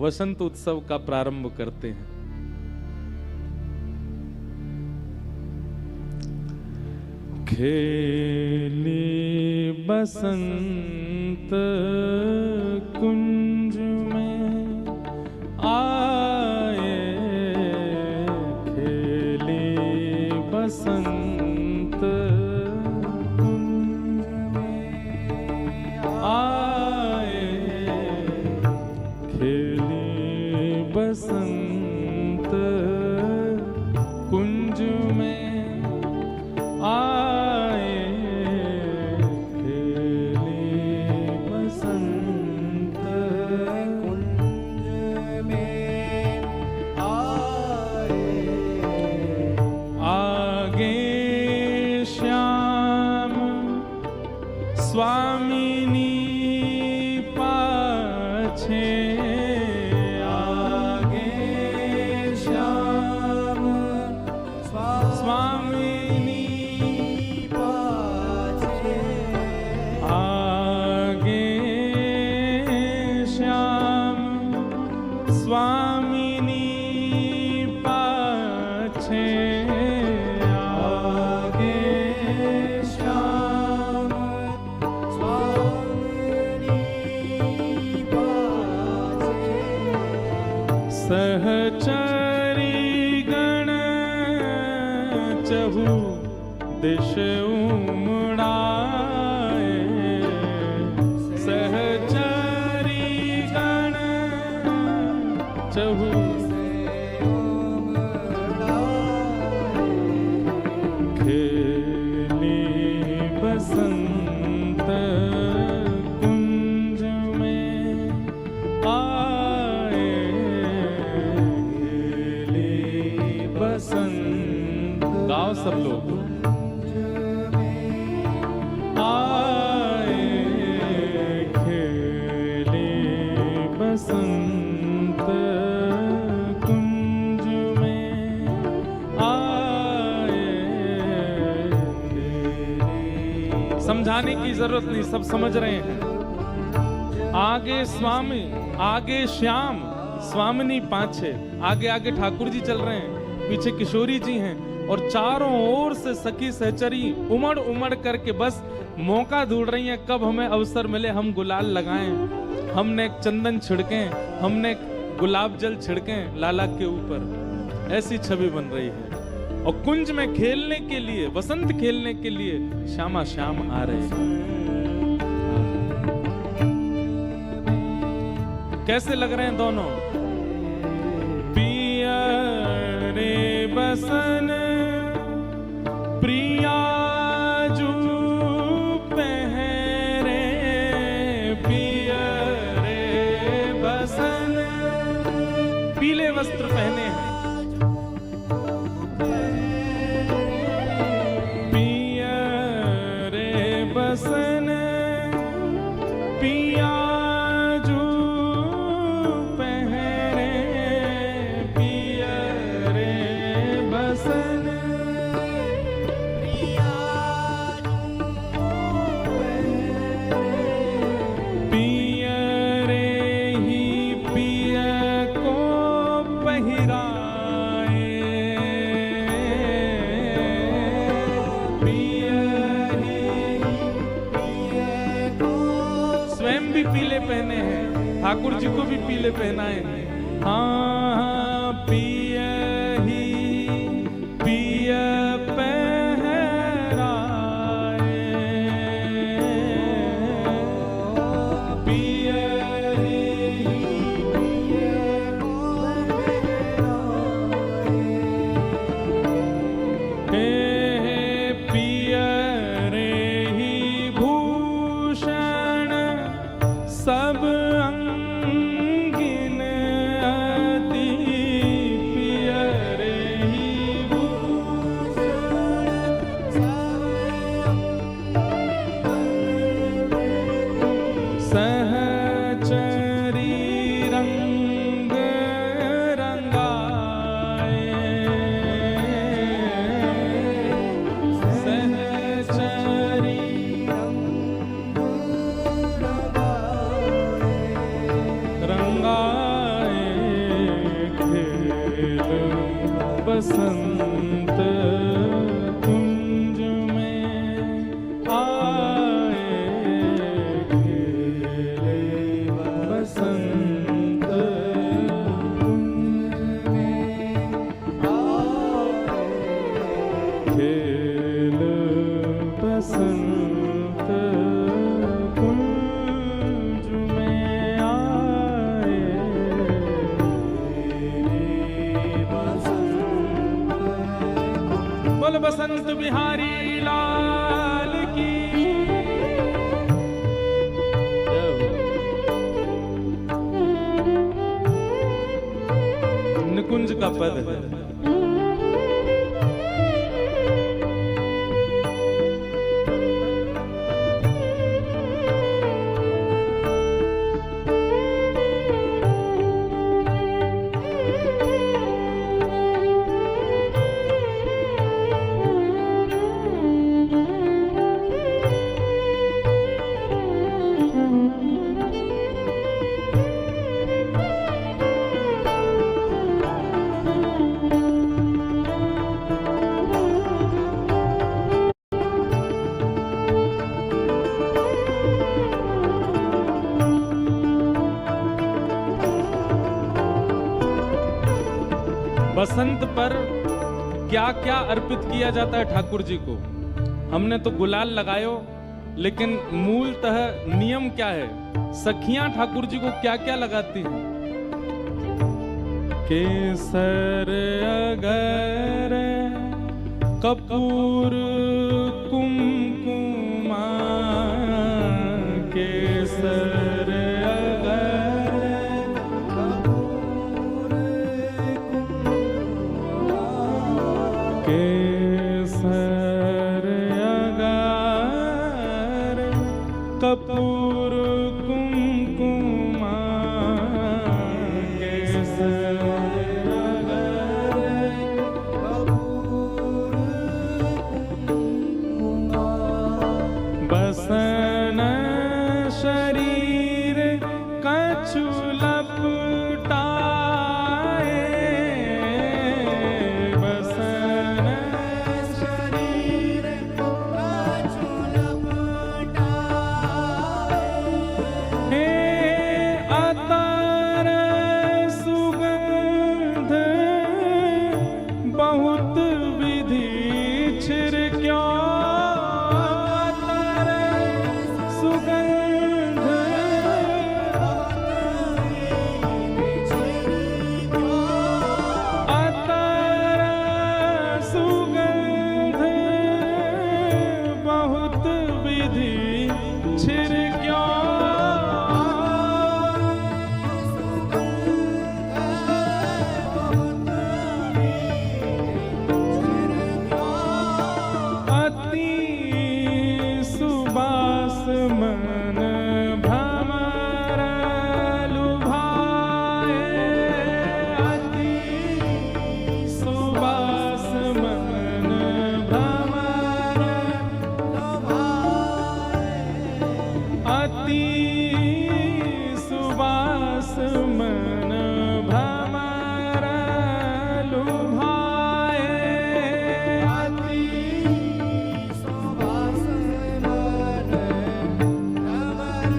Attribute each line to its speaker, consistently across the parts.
Speaker 1: वसंत उत्सव का प्रारंभ करते हैं। खेली बसंत कुंज में आए, खेली बसंत कुंज में आए, खेली बसंत कुंज में आए, स्वामिनी पाछे आगे श्याम, स्वामिनी पाछे आगे श्याम, स्वामिनी पाछे सहचरी गण चहु दिश उमड़ाए, सहचरी गण चहु खेली बसंत कुंज में आए, बसंत गाओ सब लोग आए, खेले बसंत कुंज में आए, समझाने की जरूरत नहीं, सब समझ रहे हैं। आगे स्वामी, आगे श्याम, स्वामिनी पाछे, आगे आगे ठाकुर जी चल रहे हैं, पीछे किशोरी जी हैं, और चारों ओर से सखी सहचरी उमड़ उमड़ करके बस मौका ढूंढ रही हैं, कब हमें अवसर मिले हम गुलाल लगाएं, हमने चंदन छिड़कें, हमने गुलाब जल छिड़कें लाला के ऊपर। ऐसी छवि बन रही है। और कुंज में खेलने के लिए, वसंत खेलने के लिए श्यामा श्याम आ रहे हैं। कैसे लग रहे हैं दोनों? पिया रे बसन प्रिया जू पहरे, पिया रे बसन, पीले वस्त्र पहने हैं, पिया रे बसन पिया पीले पहने हैं, ठाकुर जी को भी पीले पहनाए हैं। हाँ पिया ही पिया पहराए, पिया ही पिया रे ही भूषण सब अंगिन अति बसंत कुंज में आए, खेले बसंत कुंज में आए, खेल बसंत कुंज में आए, बोल बसंत बिहारी लाल की। निकुंज का पद है। बसंत पर क्या क्या अर्पित किया जाता है ठाकुर जी को? हमने तो गुलाल लगायो, लेकिन मूलतः नियम क्या है? सखियां ठाकुर जी को क्या क्या लगाती हैं? केसर अगर कपूर कुमकुमा, केसर केसर अगर कपूर कुमकुमा, केसर अगर कपूर कुमकुमा, बसन शरीर कछु लपटाए, बसन शरीर कछु लपटाए, हे अतर सुगंध बहुत विधि छिड़क्यो, अतर सुगंध अतर सुगंध बहुत विधि छिड़क्यो, अति सुबास मन भ्रमर लुभाए, अति सुबास मन भ्रमर लुभाए, अति सुबास मन भ्रमर लुभाए, अति सुबास मन भ्रमर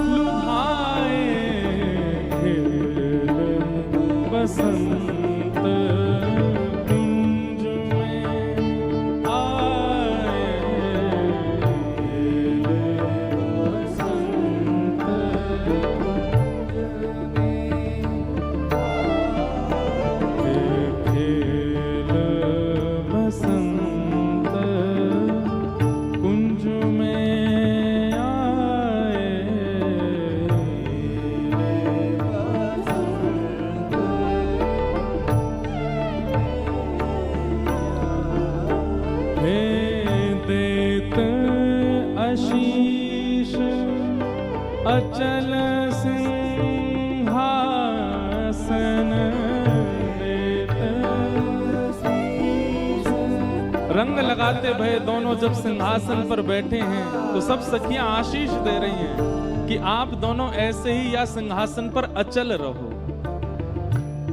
Speaker 1: लुभाए, खेल बसंत कुंज में आए, खेल बसंत कुंज में आए, खेल बसंत कुंज में आए, हे देत आशीष अचल सिंहासन देत आशीष। रंग लगाते भये दोनों जब सिंहासन पर बैठे हैं तो सब सखियां आशीष दे रही हैं कि आप दोनों ऐसे ही या सिंहासन पर अचल रहो।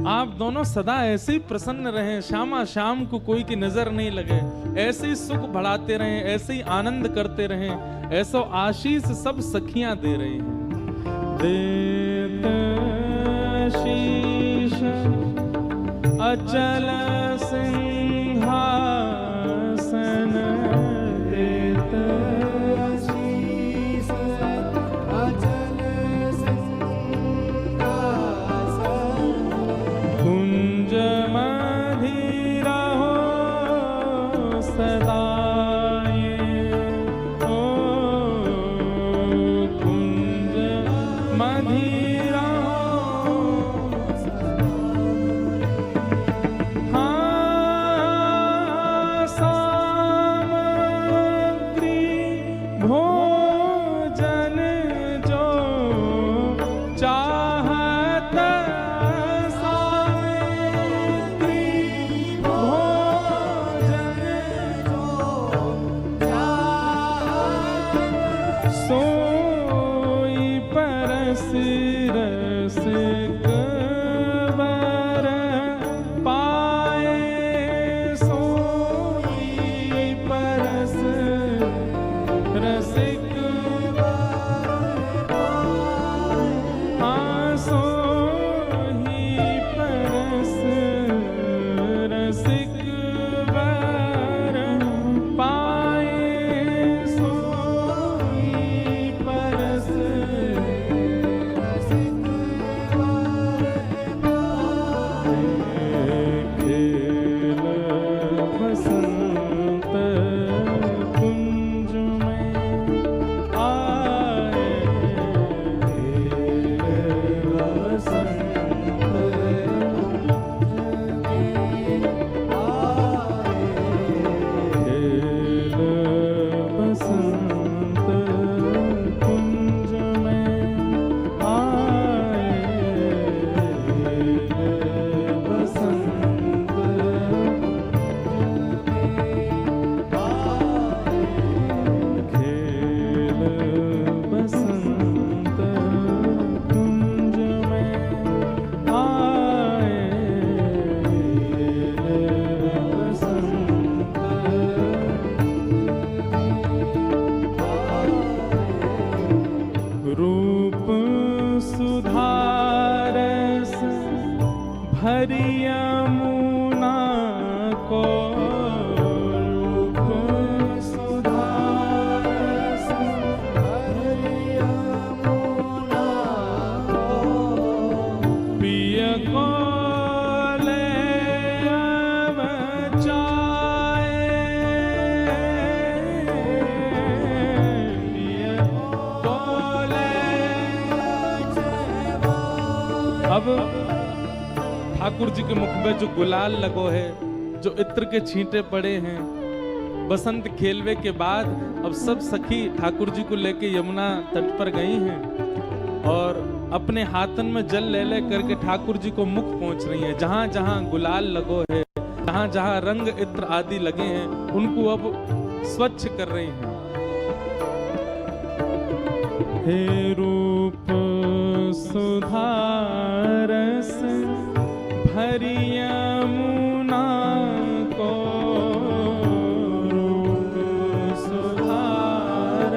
Speaker 1: आप दोनों सदा ऐसे ही प्रसन्न रहें, श्यामा श्याम को कोई की नजर नहीं लगे, ऐसे ही सुख बढ़ाते रहें, ऐसे ही आनंद करते रहें, ऐसा आशीष सब सखियां दे रही हैं। देत शीश अचल सिंहासन, देत शीश अचल सिंहासन, कुंज मधिरा हो सदा ठाकुर जी के मुख में जो गुलाल लगो है, जो इत्र के छींटे पड़े हैं, बसंत खेलवे के बाद अब सब सखी ठाकुर जी को लेके यमुना तट पर गई हैं और अपने हाथन में जल ले ले करके ठाकुर जी को मुख पहुंच रही हैं। जहां जहां गुलाल लगो है, जहां जहां रंग इत्र आदि लगे हैं, उनको अब स्वच्छ कर रही हैं। हे रूप सुधारस भरी यमुना को, रूप सुधारस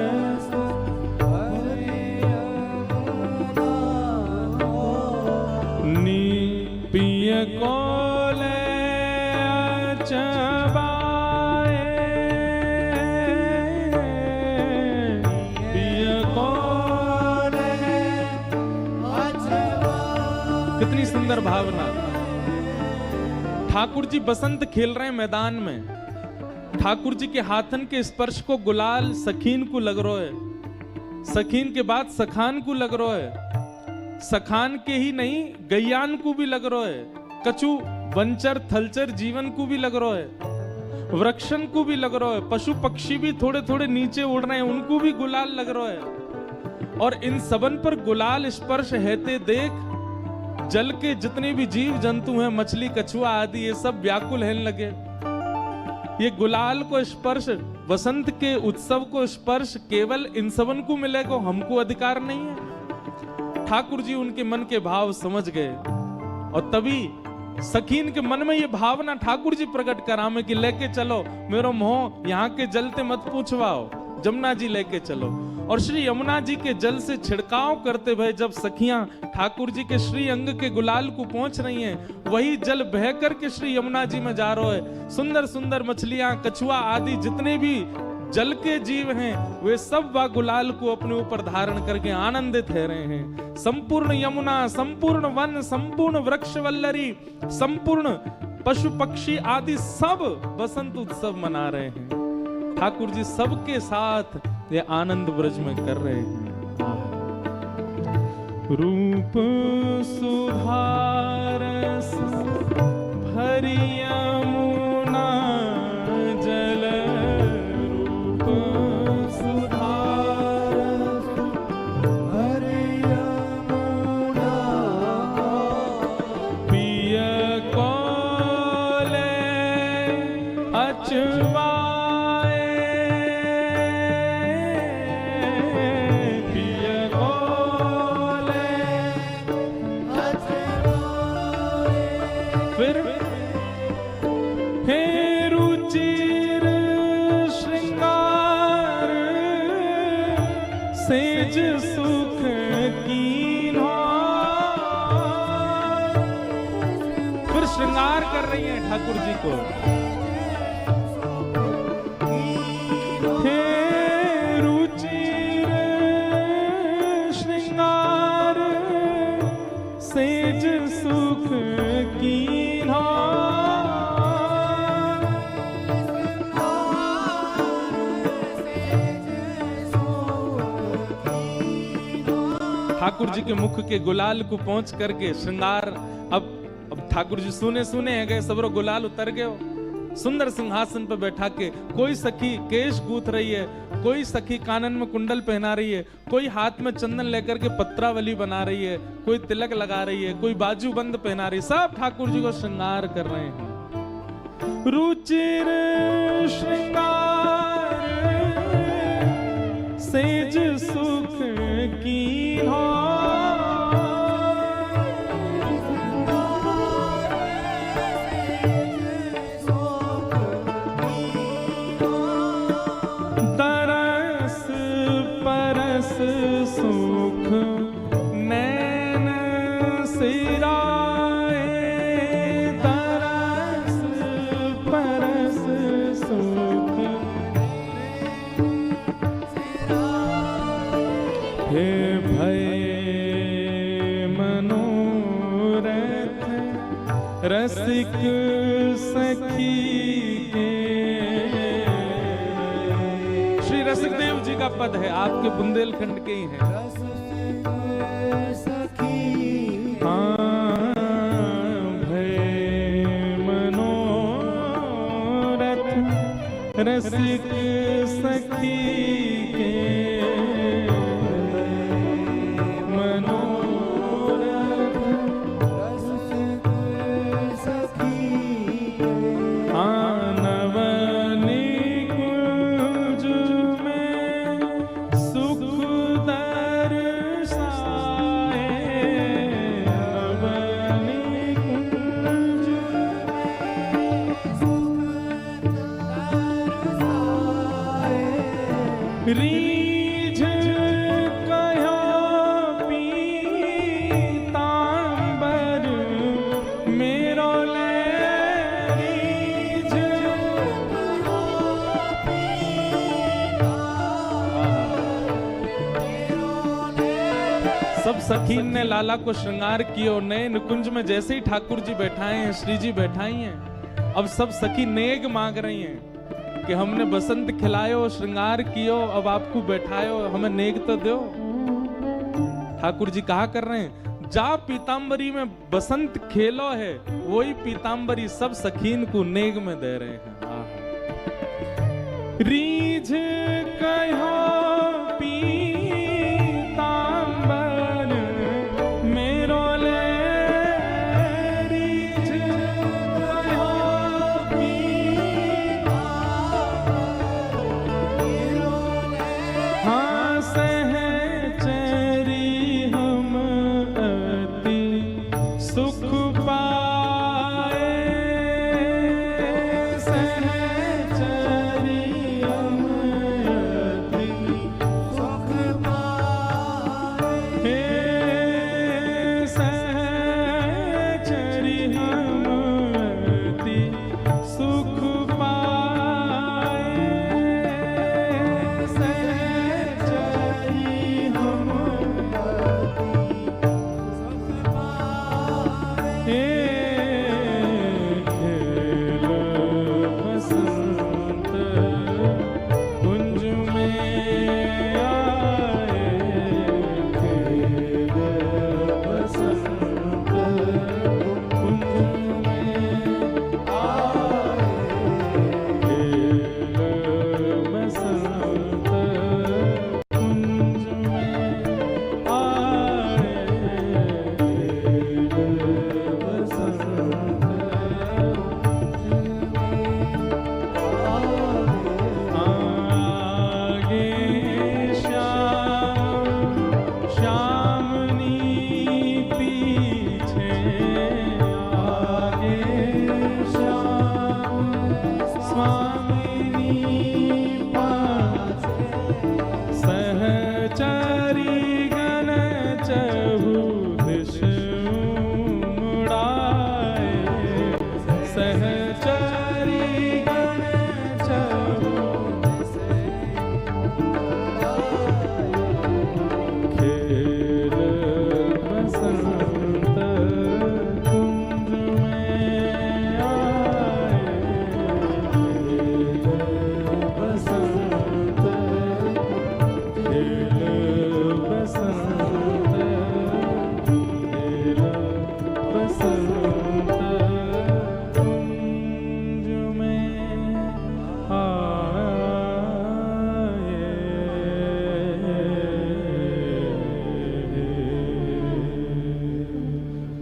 Speaker 1: भरी यमुना को, नी पिय को ले चबाए, पिय को ले चबाए। कितनी सुंदर भावना। ठाकुर जी बसंत खेल रहे हैं मैदान में, ठाकुर जी के हाथन के स्पर्श को गुलाल सखीन को लग रहा है, सखीन के बाद सखान को लग रहा है, सखान के ही नहीं गैयान को भी लग रहा है, कछु वंचर थलचर जीवन को भी लग रहा है, वृक्षन को भी लग रहा है, पशु पक्षी भी थोड़े थोड़े नीचे उड़ रहे हैं, उनको भी गुलाल लग रहा है। और इन सबन पर गुलाल स्पर्श हेते देख जल के जितने भी जीव जंतु हैं, मछली कछुआ आदि, ये सब व्याकुल होने लगे। ये गुलाल को स्पर्श, वसंत के उत्सव को स्पर्श केवल इन सबन को मिलेगा, हमको अधिकार नहीं है। ठाकुर जी उनके मन के भाव समझ गए और तभी सखीन के मन में ये भावना ठाकुर जी प्रकट करा में कि लेके चलो मेरो मोह, यहाँ के जलते मत पूछवाओ, जमुना जी लेके चलो। और श्री यमुना जी के जल से छिड़काव करते हुए जब सखियां ठाकुर जी के श्री अंग के गुलाल को पहुंच रही हैं, वही जल बह करके श्री यमुना जी में जा रहा है। सुंदर सुंदर मछलियां, कछुआ आदि जितने भी जल के जीव हैं, वे सब वा गुलाल को अपने ऊपर धारण करके आनंदित है रहे हैं। संपूर्ण यमुना, संपूर्ण वन, संपूर्ण वृक्ष वल्लरी, संपूर्ण पशु पक्षी आदि सब बसंत उत्सव मना रहे हैं। ठाकुर जी सबके साथ ये आनंद ब्रज में कर रहे हैं। रूप सुधारस भरी यमुना जल, रूप सुधारस भरी यमुना, पिय कोले अचवा सेज सुख कीन्हा। फिर श्रृंगार कर रही हैं ठाकुर जी को। हे रुचिर श्रृंगार सेज सुख कीन्हा। ठाकुर जी के मुख के गुलाल को पहुंच करके श्रृंगार, अब ठाकुर जी सुने सुने है गए, सबरो गुलाल उतर गए। सुंदर सिंहासन पर बैठा के कोई सखी केश गूंथ रही है, कोई सखी कानन में कुंडल पहना रही है, कोई हाथ में चंदन लेकर के पत्रावली बना रही है, कोई तिलक लगा रही है, कोई बाजूबंद पहना रही है। सब ठाकुर जी को श्रृंगार कर रहे हैं। रुचिर श्रृंगार सेज सुख कीन्हा। तरस परस सुख नैन सिराए, तरस परस सुख हे भय मनोरथ रसिक सखी के। श्री रसिकदेव जी का पद है, आपके बुंदेलखंड के ही हैं। हाँ, भय मनोरथ रसिक सखी के। रीझ कहो पीतांबर मेरो ले, रीझ सब सखीन ने लाला को श्रृंगार कियो। नए निकुंज में जैसे ही ठाकुर जी बैठाए हैं, श्री जी बैठाई हैं, अब सब सखी नेग मांग रही हैं कि हमने बसंत खिलायो, श्रृंगार कियो, अब आपको बैठायो, हमें नेग तो दो। ठाकुर जी कहा कर रहे हैं, जा पीतांबरी में बसंत खेलो है, वही पीतांबरी सब सखीन को नेग में दे रहे हैं। रीझ कहो पीतांबर मेरो ले, रीझ कहो हाँ सहचरी हम अति सुख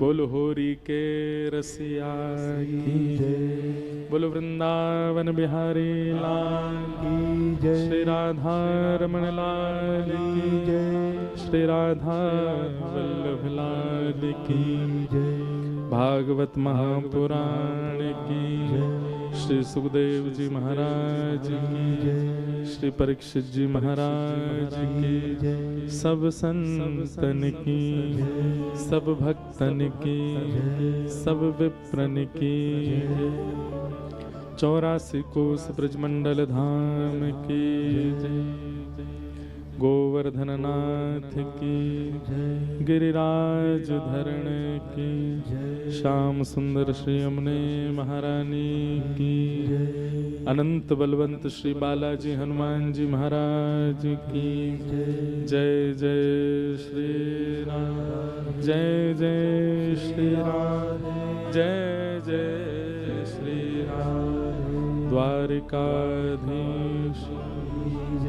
Speaker 1: बोलो होरी के रसिया की जय, बोलो वृंदावन बिहारी लाल की जय, श्री राधा रमण लाल की जय, श्री राधा वल्लभ लाल की जय, भागवत महापुराण की जय, श्री सुखदेव जी महाराज की जय, श्री परीक्षित जी महाराज की जय, सब संतन की, सब भक्तन की, सब विप्रन की, 84 कोस ब्रजमंडल धाम की जय, गोवर्धन नाथ की, गिरिराज धरण की, श्याम सुंदर श्री यमुने महारानी की, अनंत बलवंत श्री बालाजी हनुमान जी महाराज की जय। जय श्री राम, जय जय श्री राम, जय जय श्री राम। द्वारिकाधीश